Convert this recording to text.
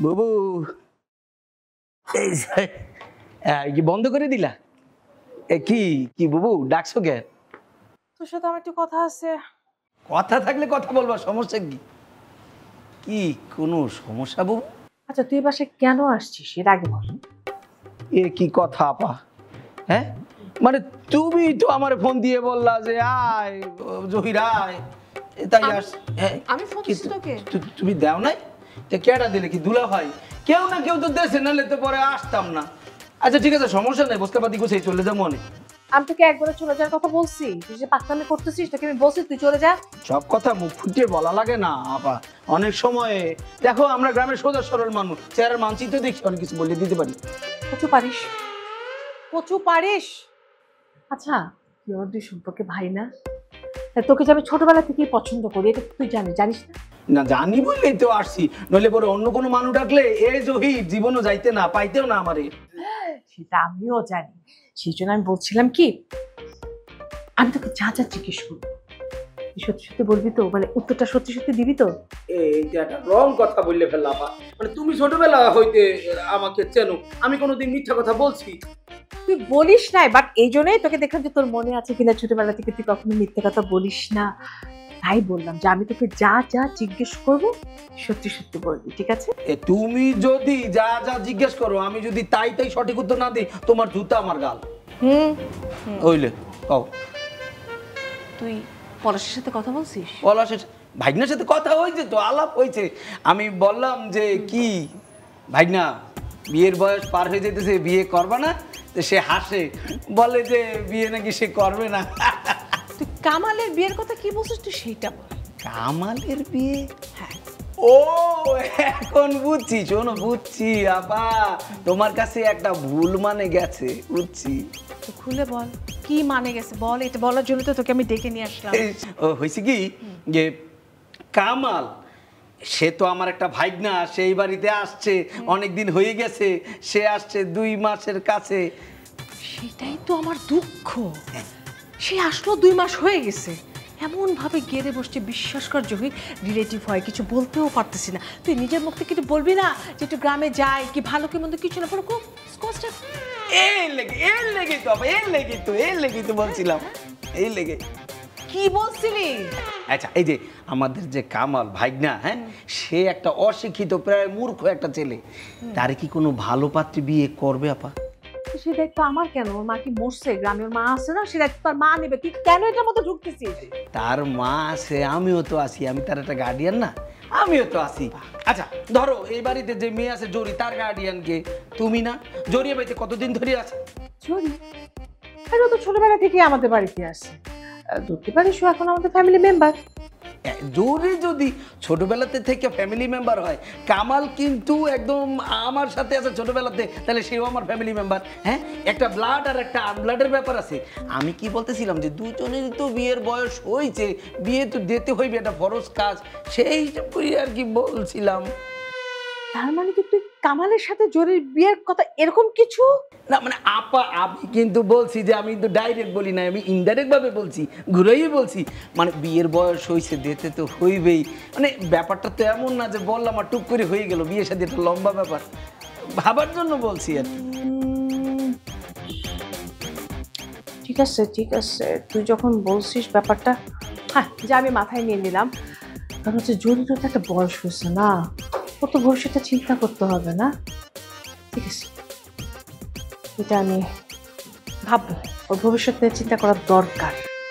বাবু কি বন্ধ করে দিলা? কি কি বাবু ডাকছো কেন? তোর সাথে আমার একটু কথা আছে। কথা থাকলে কথা বলবা, সমস্যা কি? কি কোনো সমস্যা বাবু? আচ্ছা তুই বাসায় কেন আসছিস এর আগে বল। এ কি কথা আপা? হ্যাঁ মানে তুমি তো আমার ফোন দিয়ে বললা যে আয় জহির আয়, তাই আমি ফোন দিছি তোকে। তুমি দাও নাই? কেডা দিলে? কি দুলা ভাই? কেউ না কেউ তো দেশে, নাহলে তো পরে আসতাম না। আচ্ছা ঠিক আছে, সমস্যা নেই, বস্তাপাতি গুছিয়ে চলে যাবো অনেক। আমি তোকে একবারে চলে যাওয়ার কথা বলছি, তুই যে পাকতামি করতেছিস তোকে আমি বলছি তুই চলে যা। সব কথা মুখ ফুটিয়ে বলা লাগে না আপা। অনেক সময় দেখো আমরা গ্রামের সোজা সরল মানুষ, চেহারার মানচিত্র দেখি অনেক কিছু বলে দিতে পারি। কচু পারিস, কচু পারিস। আচ্ছা তুই ওর দুই সম্পর্কে ভাই না? তোকে যে আমি ছোটবেলা থেকেই পছন্দ করি, এটা তুই জানিস না? না জানি বললেই তো আসছি, নইলে পরে অন্য কোনো মানুষ ডাকলে এ জহির জীবনও যাইতে না, পাইতেও না আমারে। সেটা আমিও জানি, সেই জন্য আমি বলছিলাম কি, আমি তোকে যা যা জিজ্ঞেস করবো সত্যি সত্যি বলবি তো? মানে উত্তরটা সত্যি সত্যি দিবি তো? এইটা একটা রং কথা বললে ফেললা আপা। মানে তুমি ছোটবেলা হইতে আমাকে চেনো, আমি কোনোদিন মিথ্যা কথা বলছি? তুই বলিস নাই, বাট এই জন্যই তোকে দেখলাম যে তোর মনে আছে কিনা ছোটবেলা থেকে তুই কখনো মিথ্যে কথা বলিস না। তাই বললাম যে আমি তোকে যা যা জিজ্ঞেস করবো সত্যি সত্যি বলবি, ঠিক আছে? তুমি যদি যা যা জিজ্ঞেস করো আমি যদি তাই তাই সঠিক উত্তর না দিই, তোমার জুতা আমার গাল। ওইলে কও। তুই পলাশের সাথে কথা বলছিস? পলাশের ভাইগনার সাথে কথা হয়েছে তো, আলাপ হয়েছে। আমি বললাম যে কি ভাইগনা বিয়ের বয়স পার হয়ে যেতেছে, বিয়ে করবা না? তো সে হাসে, বলে যে বিয়ে নাকি সে করবে না। তুই কামালের বিয়ের কথা কি বলছিস তুই সেইটা বল। কামালের বিয়ে? হ্যাঁ। ও এখন বুঝছি, শোনো বুঝছি আপা, তোমার কাছে একটা ভুল মানে গেছে, বুঝছি। তো খুলে বল কি মানে গেছে, বল। এটা বলার জন্য তো তোকে আমি ডেকে নিয়ে আসলাম। ও হয়েছে কি যে কামাল সে তো আমার একটা ভাইগনা, সেই বাড়িতে আসছে, অনেক দিন হয়ে গেছে সে আসছে, 2 মাসের কাছে। সেটাই তো আমার দুঃখ, সে আসলো 2 মাস হয়ে গেছে, এমন ভাবে গেড়ে বসছে। বিশ্বাস কর জহির, রিলেটিভ হয় কিছু বলতেও পারতেছি না। তুই নিজের মুখ থেকে কিছু বলবি না যে একটু গ্রামে যাই, কি ভালো কি মন্দ কিছু না, পুরো খুব এর লেগে তো বলছিলাম, এই লেগে। কি বলছিলি? আচ্ছা এই যে আমাদের যে কামাল ভাইগনা, হ্যাঁ সে একটা অশিক্ষিত প্রায় মূর্খ একটা ছেলে, তারে কি কোনো ভালো পাত্রী বিয়ে করবে আপা? সে দায়িত্ব আমার কেন? ওর মা কি মরছে? গ্রামের মা আছে না, সে দায়িত্ব তার মা নেবে। তুই কেন এটার মধ্যে ঢুকতেছিস? তার মা আছে, আমিও তো আছি, আমি তার একটা গার্ডিয়ান না? আমিও তো আছি। আচ্ছা ধরো এই বাড়িতে যে মেয়ে আছে জরি, তার গার্ডিয়ান কে? তুমি না? জরিয়ে বাড়িতে কতদিন ধরে আছে? জরি? আরে ও তো ছোটবেলা থেকে আমাদের বাড়িতে আসে, ধরতে পারিস ও এখন আমাদের ফ্যামিলি মেম্বার। জরি যদি ছোটবেলাতে থেকে ফ্যামিলি মেম্বার হয়, কামাল কিন্তু একদম আমার সাথে আছে ছোটবেলাতে, তাহলে সেও আমার ফ্যামিলি মেম্বার। হ্যাঁ একটা ব্লাড আর একটা আনব্লাডের ব্যাপার আছে। আমি কি বলতেছিলাম যে দুজনেরই তো বিয়ের বয়স হয়েছে, বিয়ে তো দিতে হইবে, এটা ফরজ কাজ, সেই করি আর কি বলছিলাম। তার মানে কি তুই কামালের সাথে জরির বিয়ের কথা এরকম কিছু? না মানে আপা আমি কিন্তু বলছি যে আমি কিন্তু ডাইরেক্ট বলি না, আমি ইনডাইরেক্ট ভাবে বলছি, ঘুরেই বলছি। মানে বিয়ের বয়স হয়েছে, দিতে তো হইবেই। মানে ব্যাপারটা তো এমন না যে বললাম আর টুক করে হয়ে গেল, বিয়ের সাথে একটা লম্বা ব্যাপার, ভাবার জন্য বলছি আর কি। ঠিক আছে ঠিক আছে, তুই যখন বলছিস ব্যাপারটা, হ্যাঁ যা আমি মাথায় নিয়ে নিলাম। কারণ হচ্ছে জরির তো একটা বয়স হয়েছে না, ওর তো ভবিষ্যতে চিন্তা করতে হবে না। ঠিক আছে, এটা আমি ভাববো, ওর ভবিষ্যৎ নিয়ে চিন্তা করার দরকার।